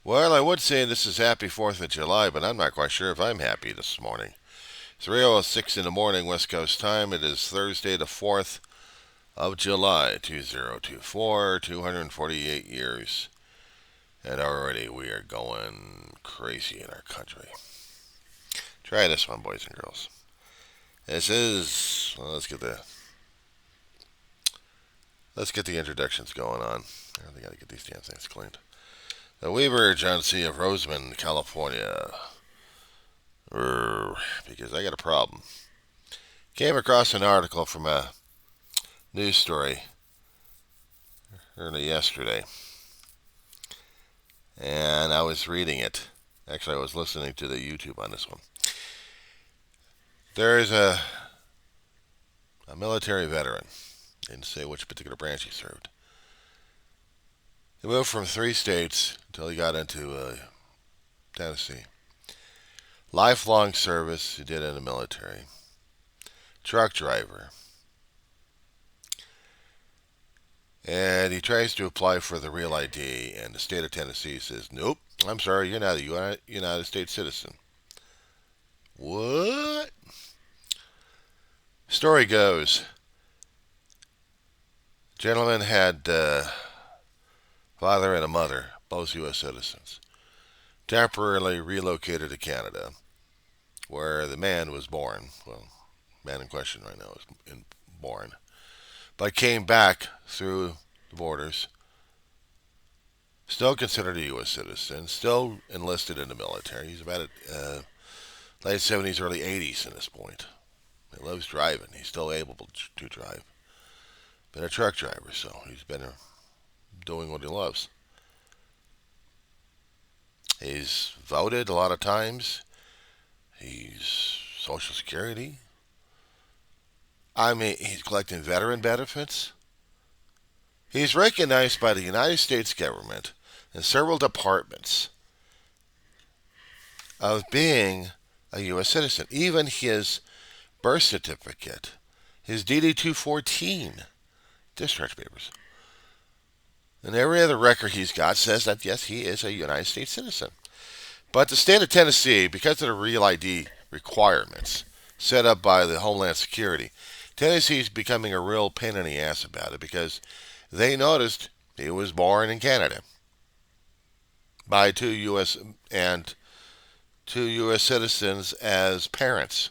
Well, I would say this is happy 4th of July, but I'm not quite sure if I'm happy this morning. 3:06 in the morning, West Coast time. It is Thursday, the 4th of July, 2024, 248 years. And already we are going crazy in our country. Try this one, boys and girls. This is, well, let's get the introductions going on. I really got to get these damn things cleaned. The Weaver Agency of Roseman, California. Because I got a problem. Came across an article from a news story early yesterday, and I was reading it. Actually, I was listening to the YouTube on this one. There is a military veteran. Didn't say which particular branch he served. He moved from 3 states until he got into Tennessee. Lifelong service he did in the military. Truck driver. And he tries to apply for the real ID, and the state of Tennessee says, nope, I'm sorry, you're not a United States citizen. What? Story goes, gentleman had father and a mother, both U.S. citizens, temporarily relocated to Canada, where the man was born. Well, man in question right now is born, but came back through the borders, still considered a U.S. citizen, still enlisted in the military. He's about late 70s, early 80s at this point. He loves driving. He's still able to drive. Been a truck driver, so he's been doing what he loves. He's voted a lot of times. He's Social Security. I mean, he's collecting veteran benefits. He's recognized by the United States government and several departments of being a U.S. citizen. Even his birth certificate, his DD 214 discharge papers, and every other record he's got says that, yes, he is a United States citizen. But the state of Tennessee, because of the Real ID requirements set up by the Homeland Security, Tennessee is becoming a real pain in the ass about it because they noticed he was born in Canada by two U.S. citizens as parents.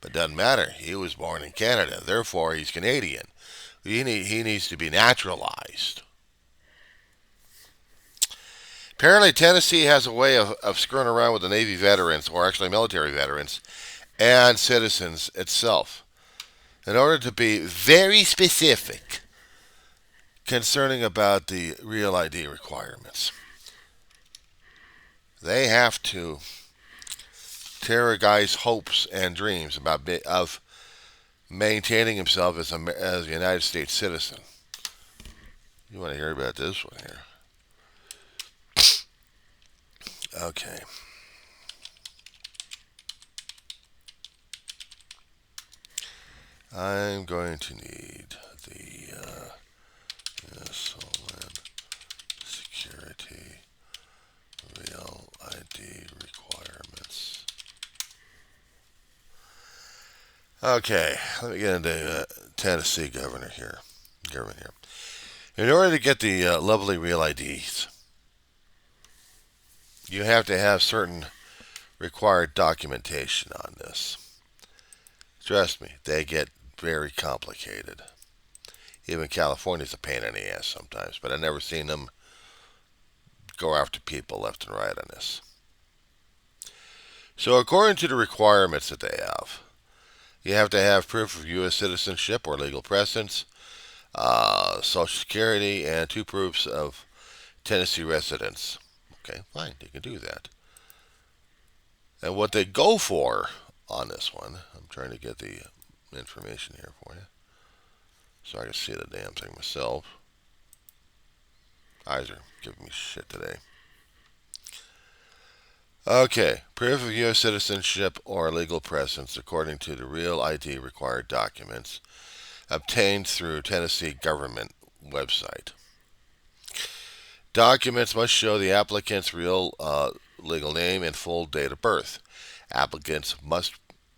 But it doesn't matter. He was born in Canada. Therefore, he's Canadian. He needs to be naturalized. Apparently, Tennessee has a way of screwing around with the Navy veterans, or actually military veterans, and citizens itself, in order to be very specific concerning about the Real ID requirements. They have to tear a guy's hopes and dreams of maintaining himself as a United States citizen. You want to hear about this one here? Okay. I'm going to need the Homeland Security Real ID requirements. Okay, let me get into Tennessee government here. In order to get the lovely Real IDs, you have to have certain required documentation on this. Trust me, they get very complicated. Even California's a pain in the ass sometimes, but I've never seen them go after people left and right on this. So, according to the requirements that they you have to have proof of U.S. citizenship or legal presence, Social Security, and 2 proofs of Tennessee residence. Okay, fine, you can do that. And what they go for on this one, I'm trying to get the information here for you so I can see the damn thing myself. Eyes are giving me shit today. Okay, proof of U.S. citizenship or legal presence according to the Real ID required documents obtained through Tennessee government website. Documents must show the applicant's real legal name and full date of birth. Applicants must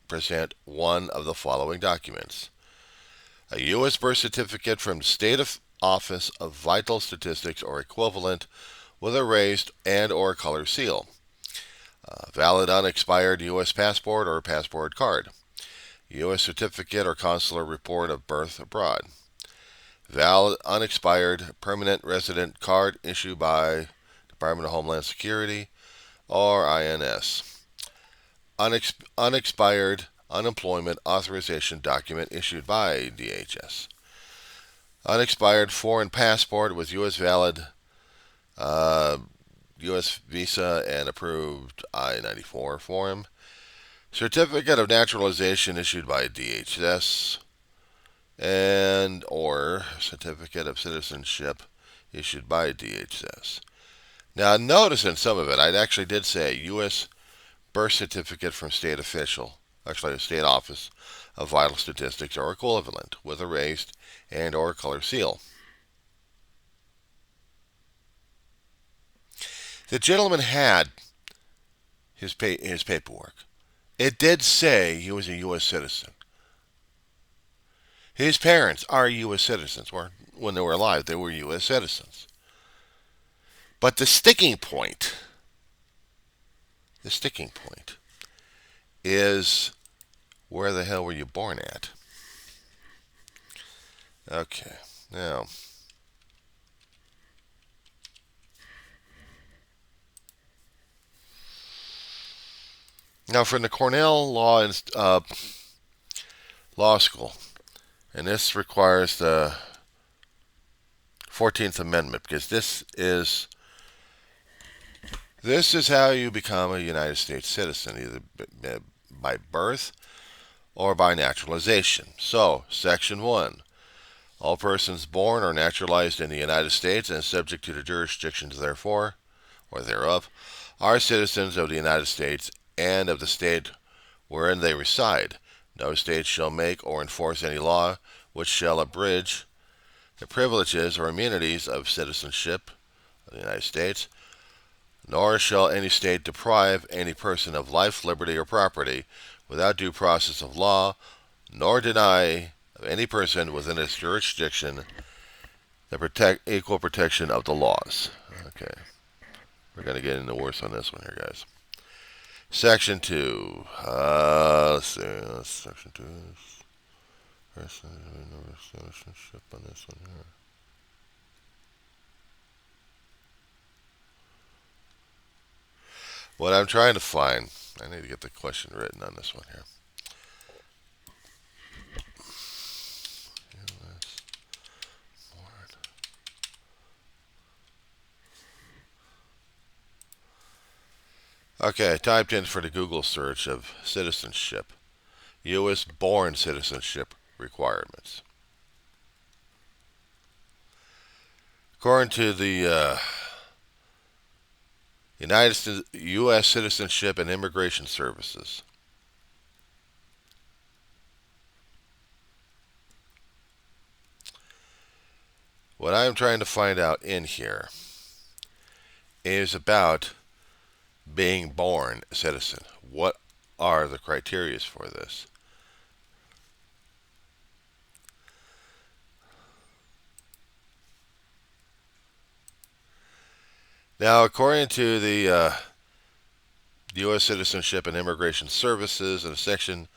present one of the following documents: a U.S. birth certificate from the State Office of Vital Statistics or equivalent with a raised and or color seal. Valid unexpired U.S. passport or passport card. U.S. certificate or consular report of birth abroad. Valid unexpired permanent resident card issued by Department of Homeland Security or INS. Unexpired unemployment authorization document issued by DHS. Unexpired foreign passport with U.S. valid U.S. visa and approved I-94 form. Certificate of naturalization issued by DHS and or certificate of citizenship issued by DHS. Now notice in some of it, I actually did say U.S. birth certificate from state official, actually a state office of vital statistics or equivalent with a raised and or color seal. The gentleman had his paperwork. It did say he was a U.S. citizen. His parents are U.S. citizens, or when they were alive, they were U.S. citizens. But the sticking point is, where the hell were you born at? Okay, now from the Cornell Law School, and this requires the 14th Amendment, because this is how you become a United States citizen, either by birth or by naturalization. So, Section 1. All persons born or naturalized in the United States and subject to the jurisdictions therefore, or thereof, are citizens of the United States and of the state wherein they reside. No state shall make or enforce any law which shall abridge the privileges or immunities of citizenship of the United States, nor shall any state deprive any person of life, liberty, or property without due process of law, nor deny of any person within its jurisdiction the equal protection of the laws. Okay. We're going to get into worse on this one here, guys. Section 2. Let's see. Section 2. Citizenship on this one here. What I'm trying to find, I need to get the question written on this one here. Okay, I typed in for the Google search of citizenship. U.S. born citizenship requirements. According to the United States U.S. Citizenship and Immigration Services, what I'm trying to find out in here is about being born a citizen. What are the criteria for this? Now, according to the U.S. Citizenship and Immigration Services, in a section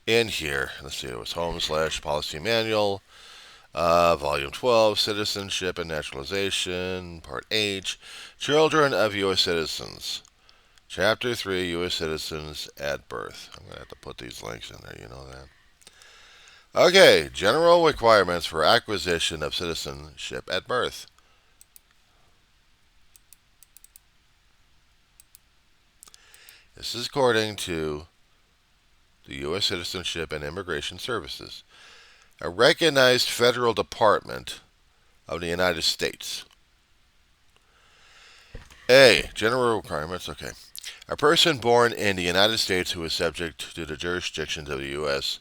in here, let's see, it was home/policy manual, volume 12, Citizenship and Naturalization, part H, Children of U.S. Citizens. Chapter 3, U.S. Citizens at Birth. I'm going to have to put these links in there, you know that. Okay, general requirements for acquisition of citizenship at birth. This is according to the U.S. Citizenship and Immigration Services, a recognized federal department of the United States. A. General requirements. Okay. A person born in the United States who is subject to the jurisdictions of the U.S.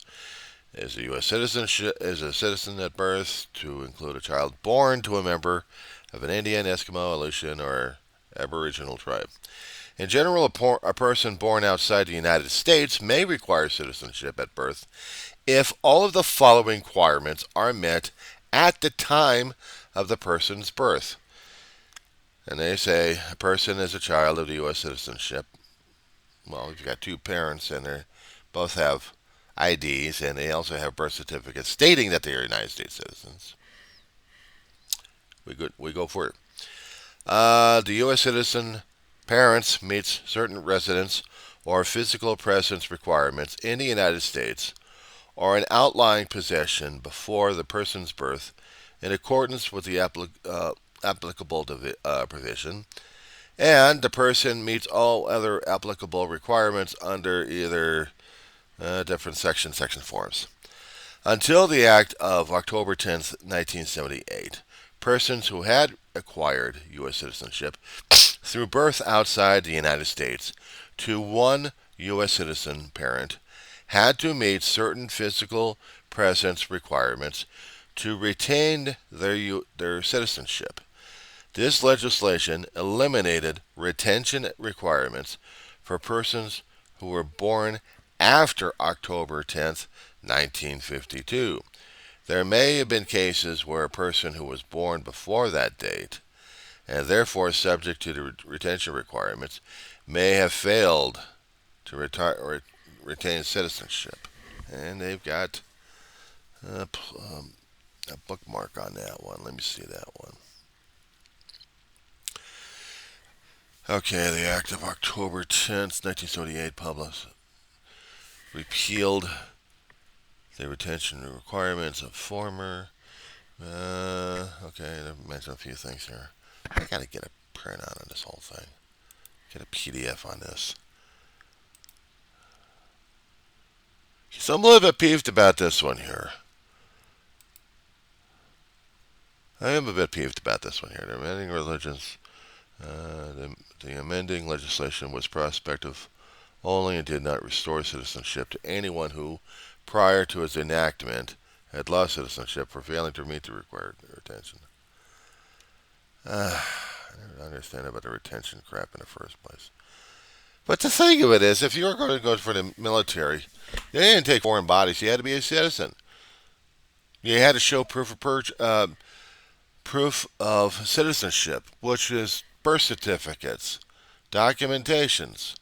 is a U.S. citizen at birth, to include a child born to a member of an Indian, Eskimo, Aleutian, or Aboriginal tribe. In general, a person born outside the United States may require citizenship at birth if all of the following requirements are met at the time of the person's birth. And they say a person is a child of the U.S. citizenship. Well, you've got two parents and they both have IDs and they also have birth certificates stating that they are United States citizens. We go for it. The U.S. citizen parents meets certain residence or physical presence requirements in the United States or an outlying possession before the person's birth in accordance with the applicable provision, and the person meets all other applicable requirements under either different section forms. Until the Act of October 10th, 1978, persons who had acquired U.S. citizenship through birth outside the United States to one U.S. citizen parent had to meet certain physical presence requirements to retain their citizenship. This legislation eliminated retention requirements for persons who were born after October 10th, 1952. There may have been cases where a person who was born before that date, and therefore subject to the retention requirements, may have failed to retain citizenship. And they've got a bookmark on that one. Let me see that one. Okay, the Act of October 10th, 1978 published repealed the retention requirements of former. Okay, they mentioned a few things here. I gotta get a print out on this whole thing. Get a PDF on this. So I'm a little bit peeved about this one here. I am a bit peeved about this one here. The amending religions, the amending legislation was prospective only and did not restore citizenship to anyone who, prior to its enactment, had lost citizenship for failing to meet the required retention. I don't understand about the retention crap in the first place. But the thing of it is, if you were going to go for the military, you didn't take foreign bodies. You had to be a citizen. You had to show proof of citizenship, which is birth certificates, documentations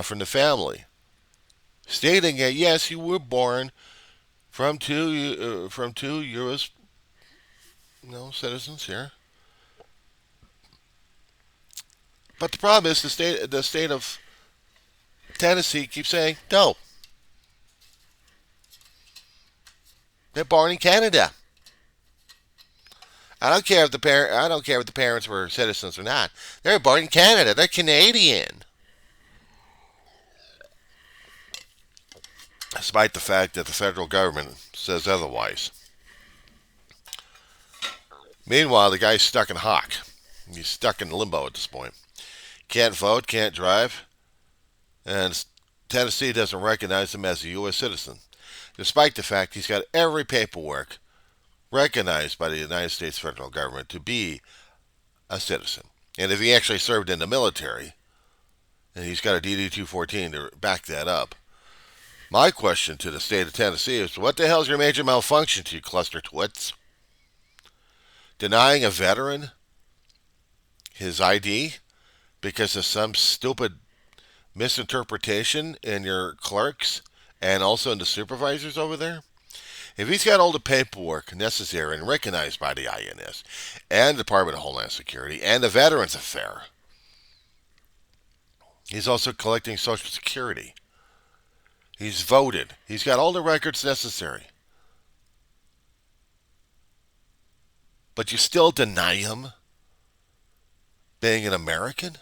from the family, stating that yes, you were born from two U.S. Citizens here. But the problem is the state of Tennessee keeps saying no. They're born in Canada. I don't care if the parents were citizens or not. They're born in Canada. They're Canadian. Despite the fact that the federal government says otherwise. Meanwhile, the guy's stuck in hock. He's stuck in limbo at this point. Can't vote, can't drive, and Tennessee doesn't recognize him as a U.S. citizen, despite the fact he's got every paperwork recognized by the United States federal government to be a citizen. And if he actually served in the military, and he's got a DD-214 to back that up, my question to the state of Tennessee is, what the hell's your major malfunction, you cluster twits? Denying a veteran his ID because of some stupid misinterpretation in your clerks and also in the supervisors over there? If he's got all the paperwork necessary and recognized by the INS and the Department of Homeland Security and the Veterans Affairs, he's also collecting Social Security. He's voted. He's got all the records necessary. But you still deny him being an American?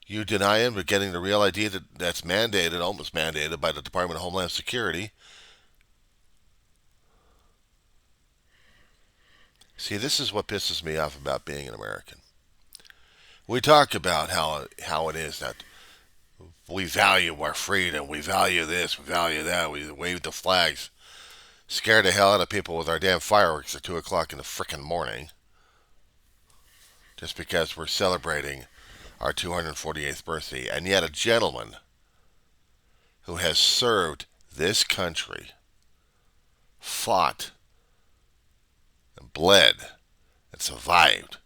You deny him getting the real ID that's mandated, almost mandated by the Department of Homeland Security. See, this is what pisses me off about being an American. We talk about how it is that we value our freedom, we value this, we value that, we wave the flags, scare the hell out of people with our damn fireworks at 2 o'clock in the frickin' morning. just because we're celebrating our 248th birthday. And yet, a gentleman who has served this country, fought, and bled, and survived.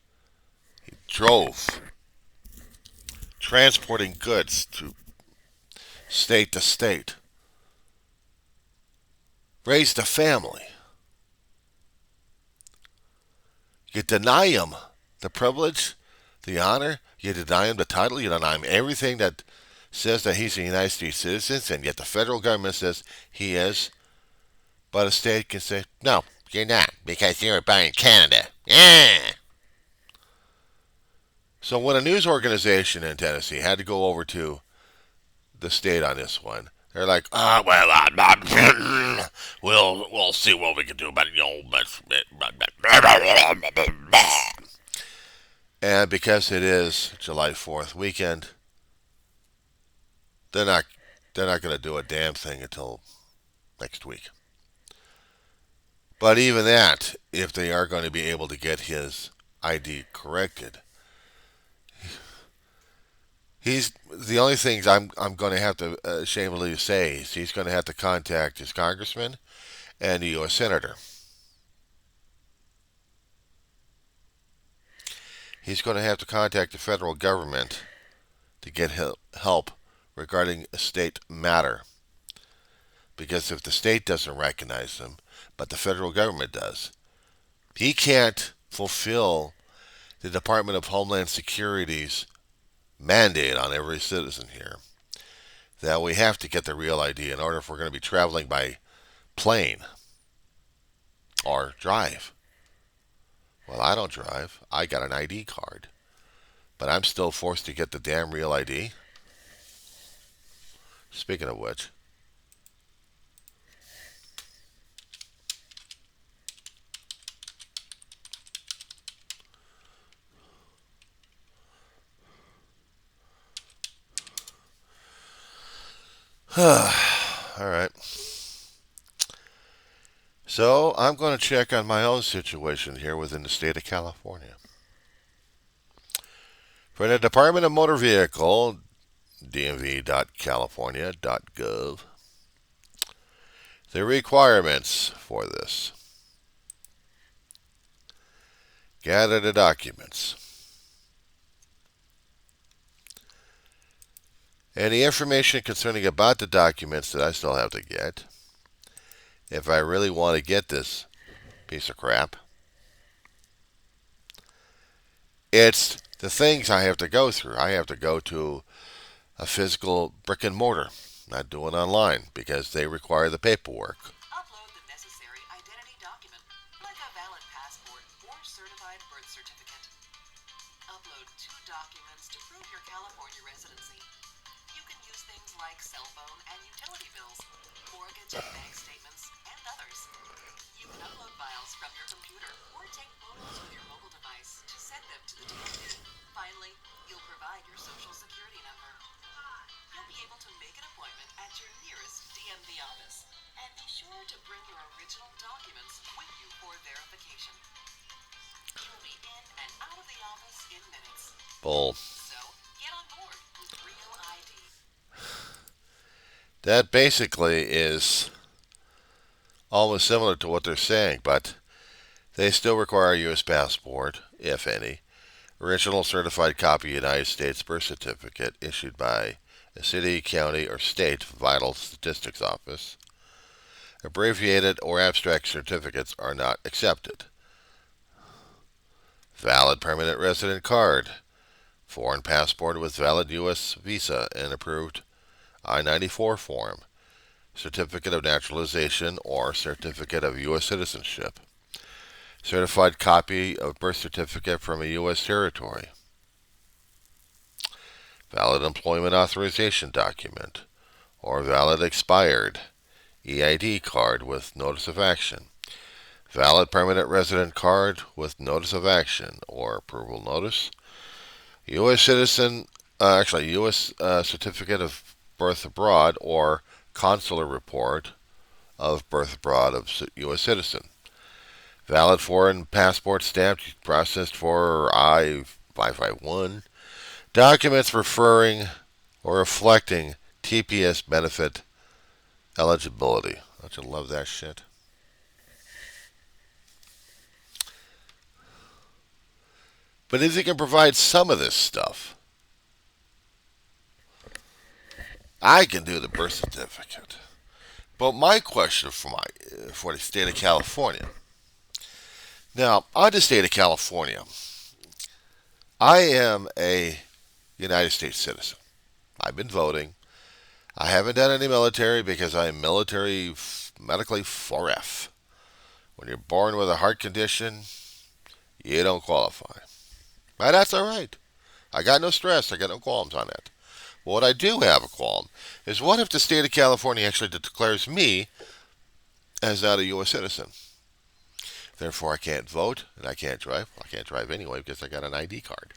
He drove, transporting goods to state, raised a family. You deny him the privilege, the honor, you deny him the title, you deny him everything that says that he's a United States citizen, and yet the federal government says he is. But a state can say, no, you're not, because you're born in Canada. Yeah. So when a news organization in Tennessee had to go over to the state on this one, they're like, we'll see what we can do about and because it is July 4th weekend, they're not going to do a damn thing until next week. But even that, if they are going to be able to get his ID corrected, he's the only things I'm going to have to shamefully say is he's going to have to contact his congressman and the U.S. senator. He's going to have to contact the federal government to get help regarding a state matter. Because if the state doesn't recognize him, but the federal government does, he can't fulfill the Department of Homeland Security's mandate on every citizen here that we have to get the real ID in order if we're going to be traveling by plane or drive. Well, I don't drive. I got an ID card. But I'm still forced to get the damn real ID. Speaking of which, all right. So I'm going to check on my own situation here within the state of California. For the Department of Motor Vehicle, dmv.california.gov, the requirements for this. Gather the documents. Any information concerning about the documents that I still have to get, if I really want to get this piece of crap, it's the things I have to go through. I have to go to a physical brick and mortar, not do it online, because they require the paperwork. Upload the necessary identity document, like a valid passport or certified birth certificate. Upload 2 documents to prove your California residency. You can use things like cell phone and utility bills, mortgage and bank statements, and others. You can upload files from your computer or take photos with your mobile device to send them to the DMV. Finally, you'll provide your social security number. You'll be able to make an appointment at your nearest DMV office. And be sure to bring your original documents with you for verification. You'll be in and out of the office in minutes. Bull. So, get on board with Real ID. That basically is almost similar to what they're saying, but they still require a U.S. passport, if any, original certified copy of United States birth certificate issued by a city, county, or state vital statistics office. Abbreviated or abstract certificates are not accepted. Valid permanent resident card, foreign passport with valid U.S. visa and approved I-94 form, certificate of naturalization or certificate of U.S. citizenship, certified copy of birth certificate from a U.S. territory, valid employment authorization document, or valid expired EID card with notice of action, valid permanent resident card with notice of action or approval notice, U.S. citizen, U.S. certificate of birth abroad or consular report of birth abroad of U.S. citizen, valid foreign passport stamped processed for 551. Documents referring or reflecting TPS benefit eligibility. Don't you love that shit? But if you can provide some of this stuff, I can do the birth certificate. But my question for the state of California. Now, on the state of California, I am a United States citizen. I've been voting. I haven't done any military because I'm military medically 4F. When you're born with a heart condition, you don't qualify. But that's all right. I got no stress. I got no qualms on that. But what I do have a qualm is what if the state of California actually declares me as not a U.S. citizen? Therefore, I can't vote and I can't drive. Well, I can't drive anyway because I got an ID card.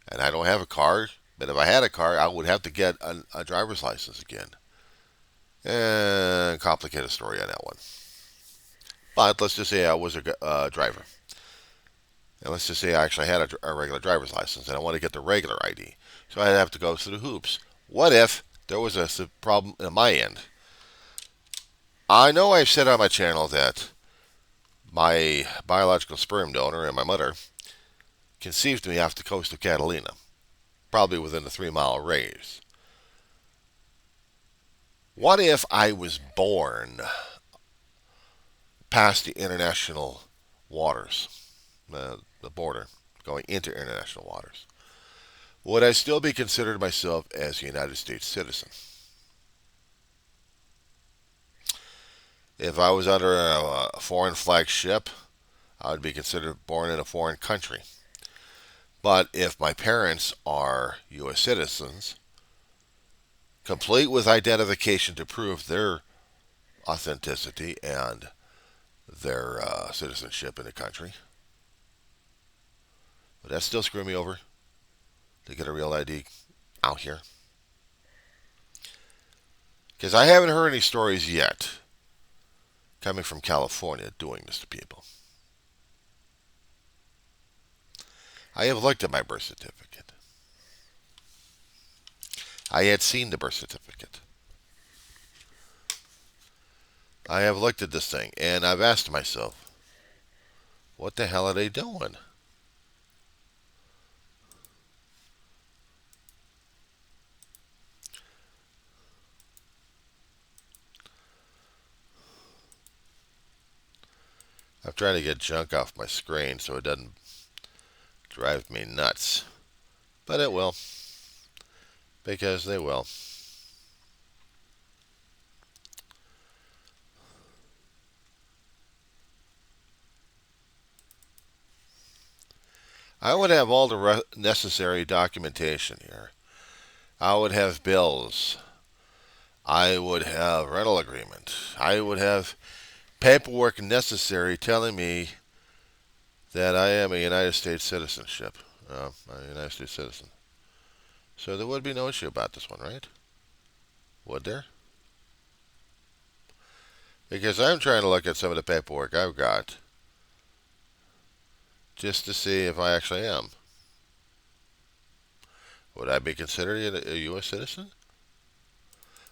And I don't have a car, but if I had a car, I would have to get a driver's license again. And complicated story on that one. But let's just say I was a driver. And let's just say I actually had a regular driver's license and I want to get the regular ID. So I'd have to go through the hoops. What if there was a problem on my end? I know I've said on my channel that my biological sperm donor and my mother conceived me off the coast of Catalina, probably within a 3-mile radius. What if I was born past the international waters, the border, going into international waters? Would I still be considered myself as a United States citizen? If I was under a foreign flag ship, I would be considered born in a foreign country. But if my parents are U.S. citizens, complete with identification to prove their authenticity and their citizenship in the country, would that still screw me over to get a real ID out here? Because I haven't heard any stories yet coming from California doing this to people. I have looked at my birth certificate. I had seen the birth certificate. I have looked at this thing and I've asked myself, what the hell are they doing? I'm trying to get junk off my screen so it doesn't drive me nuts. But it will. Because they will. I would have all the necessary documentation here. I would have bills. I would have rental agreement. I would have paperwork necessary telling me that I am a United States citizenship. I'm a United States citizen. So there would be no issue about this one, right? Would there? Because I'm trying to look at some of the paperwork I've got just to see if I actually am. Would I be considered a U.S. citizen?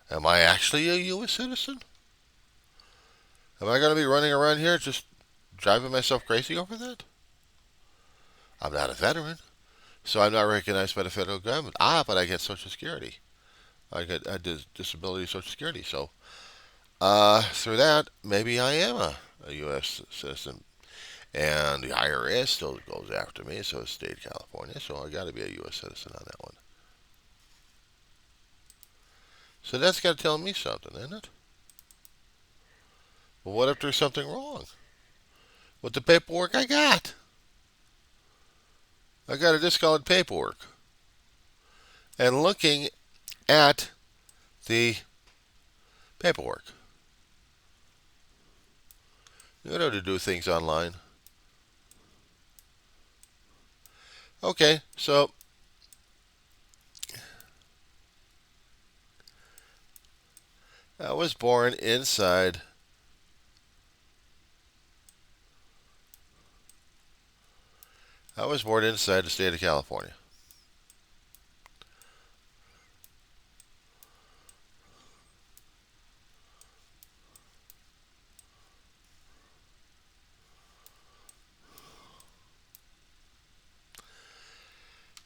Am I actually a U.S. citizen? Am I going to be running around here just driving myself crazy over that? I'm not a veteran, so I'm not recognized by the federal government. But I get Social Security. I get disability Social Security. So through that, maybe I am a U.S. citizen. And the IRS still goes after me, so it's state of California, so I got to be a U.S. citizen on that one. So that's got to tell me something, isn't it? Well, what if there's something wrong with the paperwork I got? I got a discolored paperwork. And looking at the paperwork, you know to do things online. Okay, so I was born inside I was born inside the state of California.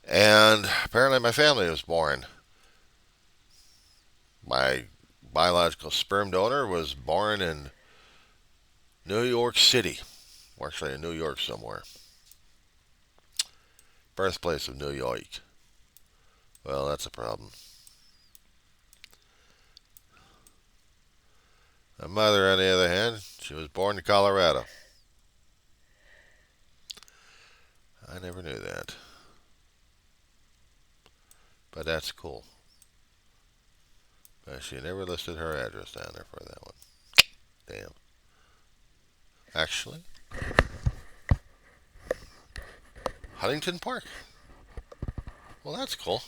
And apparently my family was born. My biological sperm donor was born in New York City. Or actually in New York somewhere. Birthplace of New York. Well, that's a problem. My mother, on the other hand, she was born in Colorado. I never knew that. But that's cool. But she never listed her address down there for that one. Damn. Actually, Huntington Park. Well, that's cool.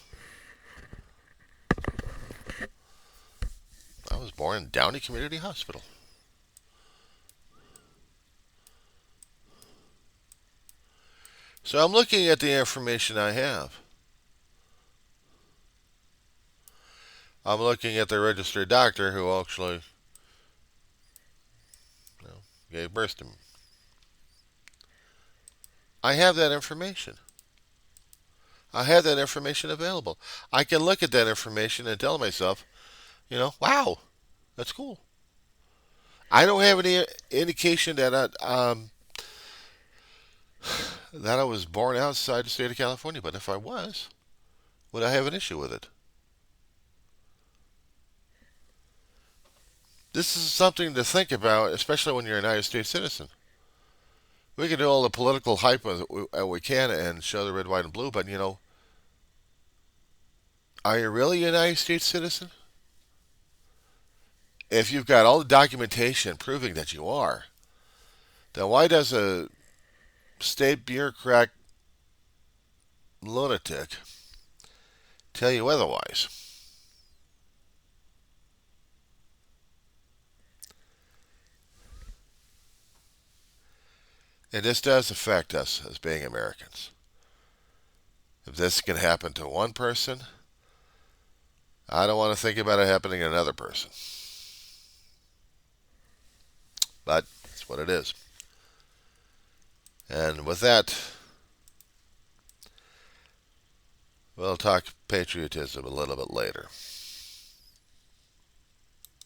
I was born in Downey Community Hospital. So I'm looking at the information I have. I'm looking at the registered doctor who actually gave birth to me. I have that information. I have that information available. I can look at that information and tell myself, wow, that's cool. I don't have any indication that that I was born outside the state of California, but if I was, would I have an issue with it? This is something to think about, especially when you're a United States citizen. We can do all the political hype we can and show the red, white, and blue, but are you really a United States citizen? If you've got all the documentation proving that you are, then why does a state bureaucrat lunatic tell you otherwise? And this does affect us as being Americans. If this can happen to one person, I don't want to think about it happening to another person. But it's what it is. And with that, we'll talk patriotism a little bit later.